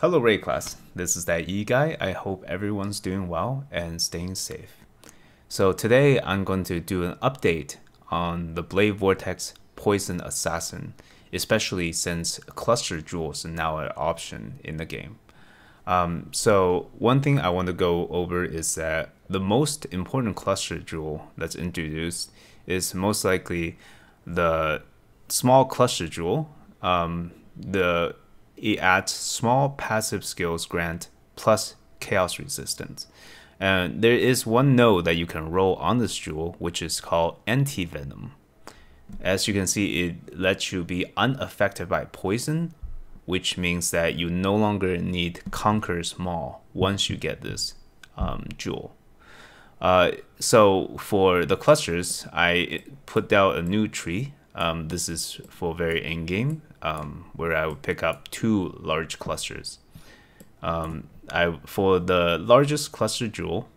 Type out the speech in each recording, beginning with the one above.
Hello Ray class, this is ThatYiGuy. I hope everyone's doing well and staying safe. So today I'm going to do an update on the Blade Vortex Poison Assassin, especially since cluster jewels are now an option in the game. So one thing I want to go over is that the most important cluster jewel that's introduced is most likely the small cluster jewel. It adds small passive skills grant plus chaos resistance. And there is one node that you can roll on this jewel, which is called Anti-Venom. As you can see, it lets you be unaffected by poison, which means that you no longer need Conqueror's Maul once you get this jewel. So for the clusters, I put out a new tree. This is for very endgame, where I would pick up 2 large clusters. For the largest cluster jewel,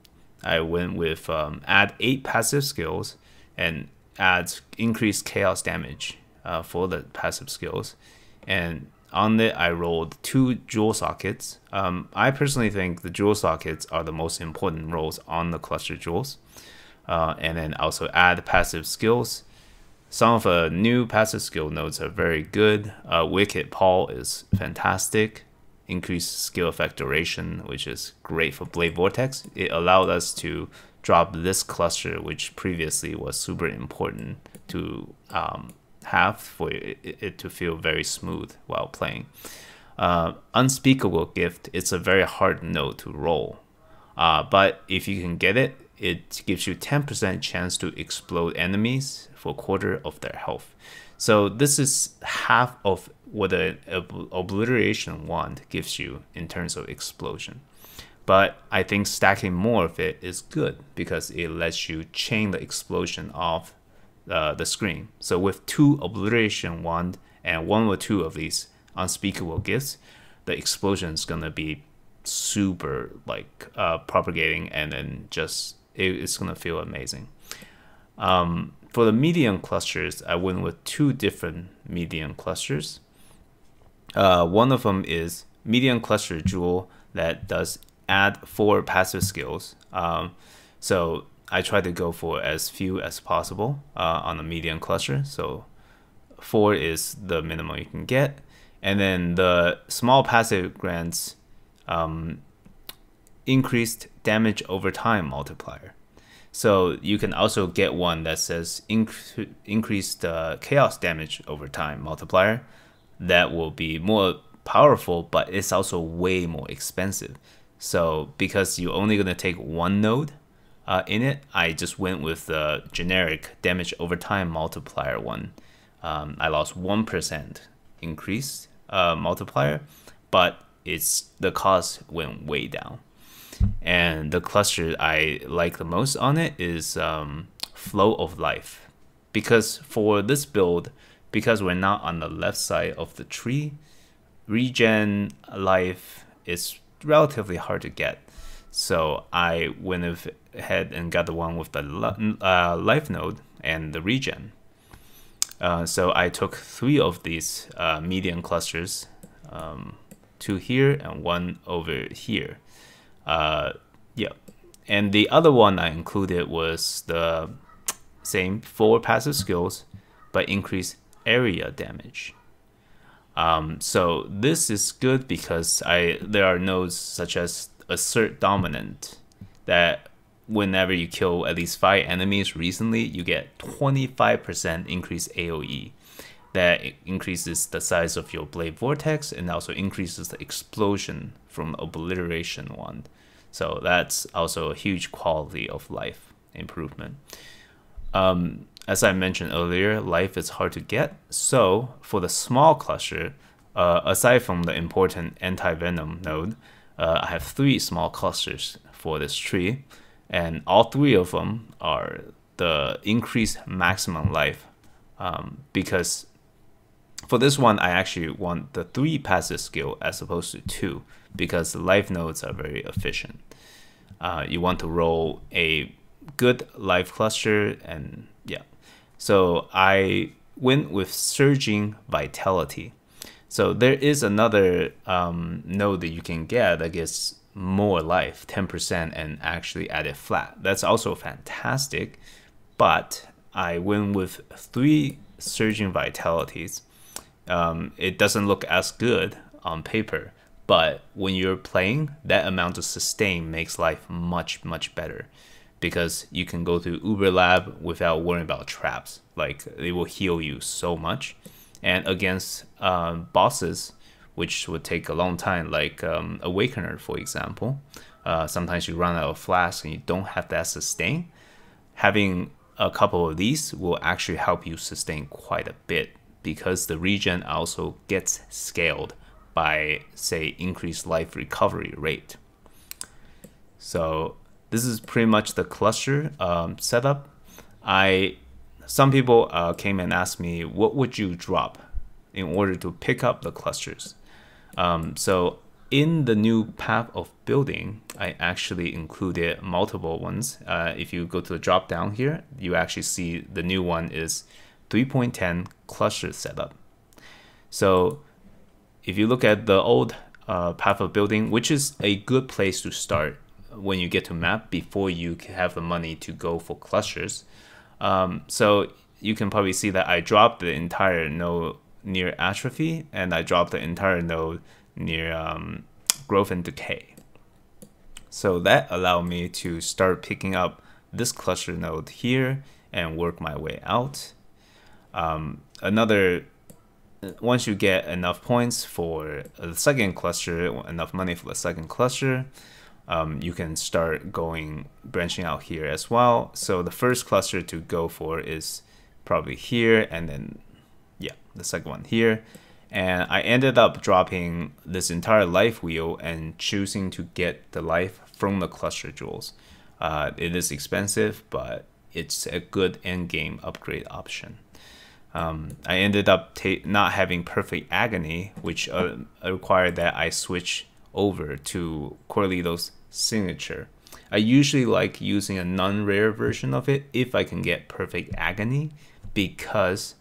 I went with add 8 passive skills and adds increased chaos damage for the passive skills. And on it, I rolled 2 jewel sockets. I personally think the jewel sockets are the most important rolls on the cluster jewels. And then also add passive skills. Some of the new passive skill nodes are very good. Wicked Paul is fantastic. Increased skill effect duration, which is great for Blade Vortex. It allowed us to drop this cluster, which previously was super important to have for it to feel very smooth while playing. Unspeakable Gift, it's a very hard node to roll. But if you can get it, it gives you 10% chance to explode enemies for 1/4 of their health. So this is half of what an obliteration wand gives you in terms of explosion. But I think stacking more of it is good because it lets you chain the explosion off the screen. So with 2 obliteration wand and 1 or 2 of these unspeakable gifts, the explosion is gonna be super like propagating, and then just it's gonna feel amazing. For the medium clusters, I went with 2 different medium clusters. One of them is medium cluster jewel that does add 4 passive skills. So I try to go for as few as possible on the medium cluster. So 4 is the minimum you can get. And then the small passive grants increased damage over time multiplier. So you can also get one that says increased chaos damage over time multiplier. That will be more powerful, but it's also way more expensive. So because you're only going to take 1 node in it, I just went with the generic damage over time multiplier one. I lost 1% increase multiplier, but the cost went way down. And the cluster I like the most on it is Flow of Life, because for this build, because we're not on the left side of the tree, regen life is relatively hard to get. So I went ahead and got the one with the life node and the regen. So I took 3 of these medium clusters, 2 here and 1 over here. Yeah, and the other one I included was the same 4 passive skills, but increase area damage. So this is good because there are nodes such as Assert Dominant that whenever you kill at least 5 enemies recently, you get 25% increased AoE. That increases the size of your Blade Vortex and also increases the explosion from obliteration wand. So that's also a huge quality of life improvement. As I mentioned earlier, life is hard to get. So for the small cluster, aside from the important anti-venom node, I have 3 small clusters for this tree. And all 3 of them are the increased maximum life. Because for this one, I actually want the 3 passive skill as opposed to 2, because the life nodes are very efficient. You want to roll a good life cluster, and yeah. So I went with Surging Vitality. So there is another node that you can get that gets more life, 10%, and actually add it flat. That's also fantastic, but I went with 3 surging vitalities. It doesn't look as good on paper, but when you're playing, that amount of sustain makes life much, much better, because you can go through Uber Lab without worrying about traps. Like, they will heal you so much. And against bosses, which would take a long time, like Awakener, for example, sometimes you run out of flask and you don't have that sustain. Having a couple of these will actually help you sustain quite a bit, because the regen also gets scaled by, say, increased life recovery rate. So this is pretty much the cluster setup. Some people came and asked me, what would you drop in order to pick up the clusters? So in the new path of building, I actually included multiple ones. If you go to the drop down here, you actually see the new one is 3.10 cluster setup. So if you look at the old path of building, which is a good place to start when you get to map before you have the money to go for clusters. So you can probably see that I dropped the entire node near atrophy, and I dropped the entire node near growth and decay. So that allowed me to start picking up this cluster node here and work my way out. Once you get enough points for the second cluster, enough money for the second cluster, you can start branching out here as well. So the first cluster to go for is probably here, and then the second one here. And I ended up dropping this entire life wheel and choosing to get the life from the cluster jewels. It is expensive, but it's a good endgame upgrade option. I ended up not having perfect agony, which required that I switch over to Corlito's signature. I usually like using a non-rare version of it if I can get perfect agony, because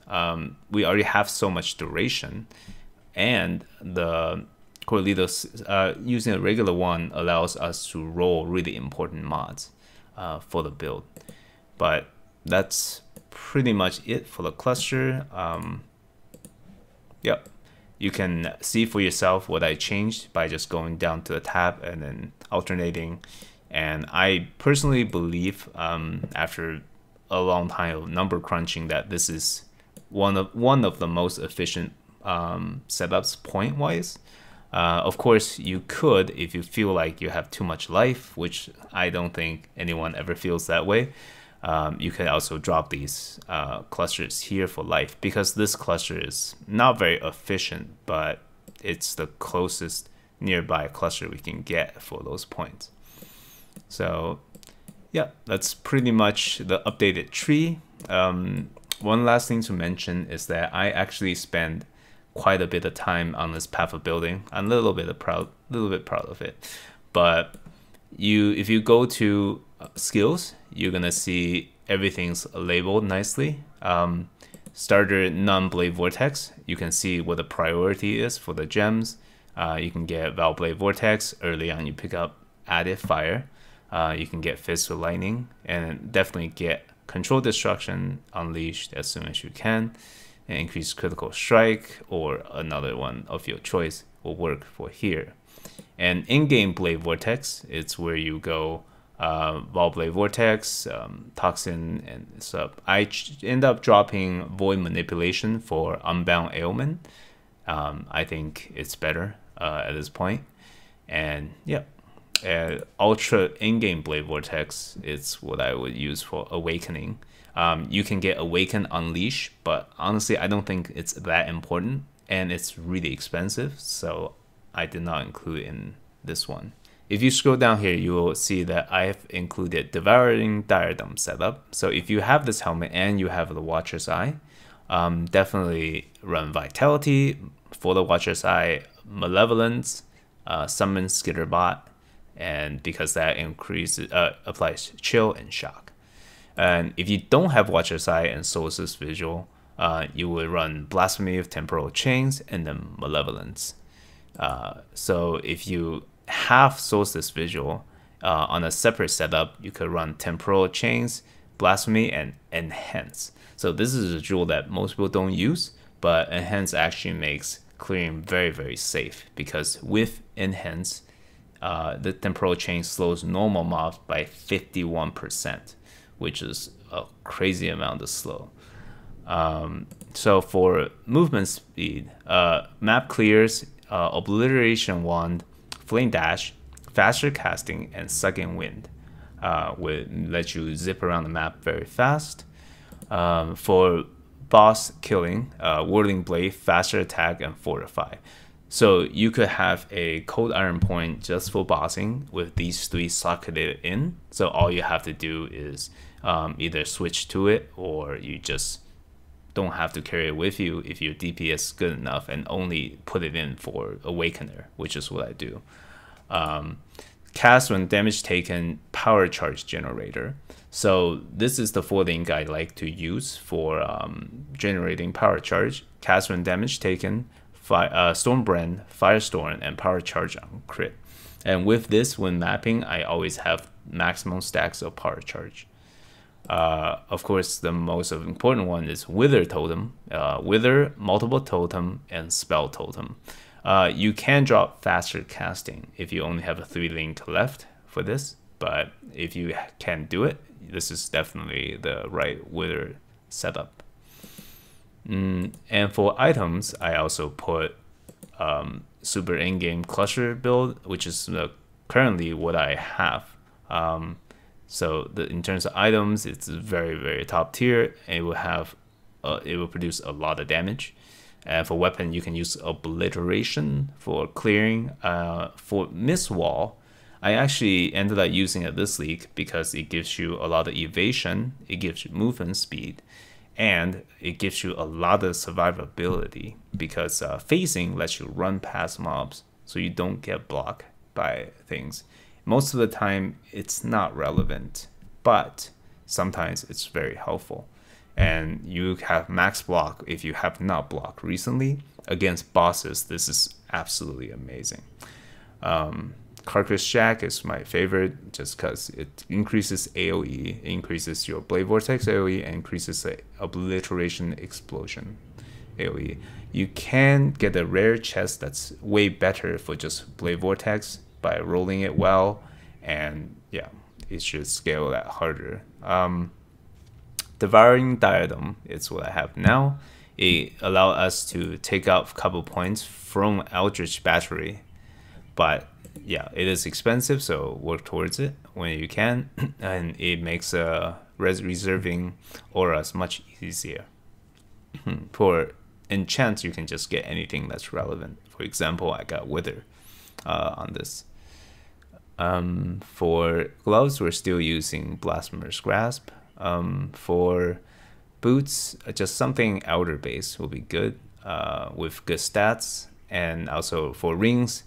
we already have so much duration, and the Corlito's using a regular one allows us to roll really important mods for the build. But that's pretty much it for the cluster. Yep. You can see for yourself what I changed by just going down to the tab and then alternating. And I personally believe, after a long time of number crunching, that this is one of the most efficient setups point wise. Of course, you could, if you feel like you have too much life, which I don't think anyone ever feels that way. You can also drop these clusters here for life, because this cluster is not very efficient, but it's the closest nearby cluster we can get for those points. So yeah, that's pretty much the updated tree. One last thing to mention is that I actually spend quite a bit of time on this path of building. I'm a little bit proud of it. But if you go to skills, you're gonna see everything's labeled nicely. Starter non-Blade Vortex, you can see what the priority is for the gems. You can get Blade Vortex early on. You pick up added fire. You can get Fist with Lightning, and definitely get Control Destruction unleashed as soon as you can, and increase critical strike, or another one of your choice will work for here. And in-game Blade Vortex, it's where you go Blade Vortex, Toxin, and stuff. I end up dropping Void Manipulation for Unbound Ailment. I think it's better at this point. And yeah, Ultra in-game Blade Vortex is what I would use for Awakening. You can get Awaken Unleash, but honestly, I don't think it's that important, and it's really expensive, so I did not include it in this one. If you scroll down here, you will see that I have included Devouring Diadem setup. So if you have this helmet and you have the Watcher's Eye, definitely run Vitality for the Watcher's Eye, Malevolence, Summon Skitterbot, and because that increases applies Chill and Shock. And if you don't have Watcher's Eye and Solstice Visual, you would run Blasphemy of Temporal Chains and then Malevolence. So if you have Solstice Visual on a separate setup, you could run Temporal Chains, Blasphemy, and Enhance. So this is a jewel that most people don't use, but Enhance actually makes clearing very, very safe, because with Enhance, the Temporal Chain slows normal mobs by 51%, which is a crazy amount of slow. So for movement speed, map clears, Obliteration Wand, Flame Dash, faster casting, and Sucking Wind would let you zip around the map very fast. For boss killing, Whirling Blade, faster attack, and Fortify. So you could have a Cold Iron Point just for bossing with these three socketed in. So all you have to do is either switch to it, or you just don't have to carry it with you if your DPS is good enough, and only put it in for Awakener, which is what I do. Cast when damage taken, Power Charge Generator. So this is the folding I like to use for generating power charge. Cast when damage taken, Stormbrand, Firestorm, and Power Charge on crit. And with this, when mapping, I always have maximum stacks of power charge. Of course, the most important one is Wither Totem, Wither, Multiple Totem, and Spell Totem. You can drop faster casting if you only have a 3-link left for this, but if you can do it, this is definitely the right Wither setup. And for items, I also put Super Endgame Cluster build, which is currently what I have. So in terms of items, it's very, very top tier, and it will have it will produce a lot of damage. And for weapon, you can use Obliteration for clearing. For Mist Wall, I actually ended up using it this league because it gives you a lot of evasion, it gives you movement speed, and it gives you a lot of survivability, because phasing lets you run past mobs so you don't get blocked by things. Most of the time, it's not relevant, but sometimes it's very helpful. And you have max block if you have not blocked recently. Against bosses, this is absolutely amazing. Carcass Jack is my favorite just because it increases AoE, increases your Blade Vortex AoE, and increases the Obliteration Explosion AoE. You can get a rare chest that's way better for just Blade Vortex by rolling it well, and yeah, it should scale that harder. Devouring Diadem is what I have now. It allows us to take out a couple points from Eldritch Battery, but yeah, it is expensive, so work towards it when you can, and it makes reserving auras much easier. For enchants, you can just get anything that's relevant. For example, I got Wither on this. For gloves, we're still using Blasphemer's Grasp. For boots, just something outer base will be good with good stats. And also for rings,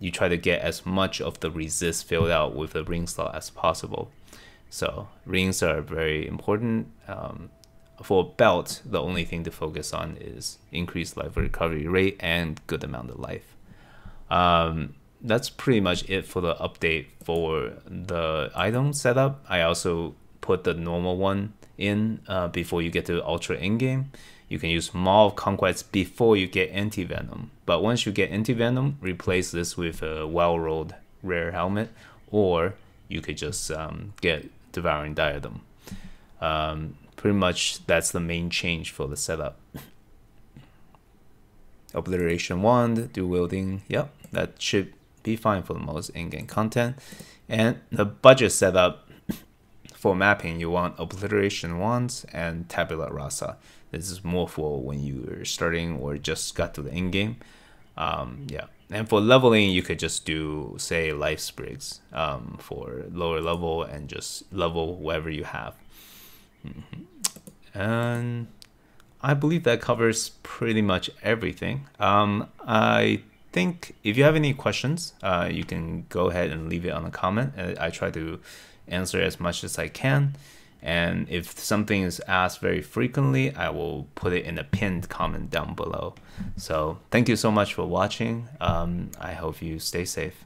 you try to get as much of the resist filled out with the ring slot as possible. So rings are very important. For belt, the only thing to focus on is increased life recovery rate and good amount of life. That's pretty much it for the update for the item setup. I also put the normal one in before you get to Ultra Endgame. You can use Maw of Conquest before you get Anti-Venom. But once you get Anti-Venom, replace this with a well-rolled rare helmet, or you could just get Devouring Diadem. Pretty much that's the main change for the setup. Obliteration Wand, dual wielding, yep, that should be fine for the most in-game content. And the budget setup for mapping, you want Obliteration Wands and Tabula Rasa. This is more for when you're starting or just got to the end game. Yeah, and for leveling, you could just do, say, Life Sprigs for lower level and just level whatever you have. And I believe that covers pretty much everything. I think if you have any questions, you can go ahead and leave it on a comment. I try to answer as much as I can. And if something is asked very frequently, I will put it in a pinned comment down below. So thank you so much for watching. I hope you stay safe.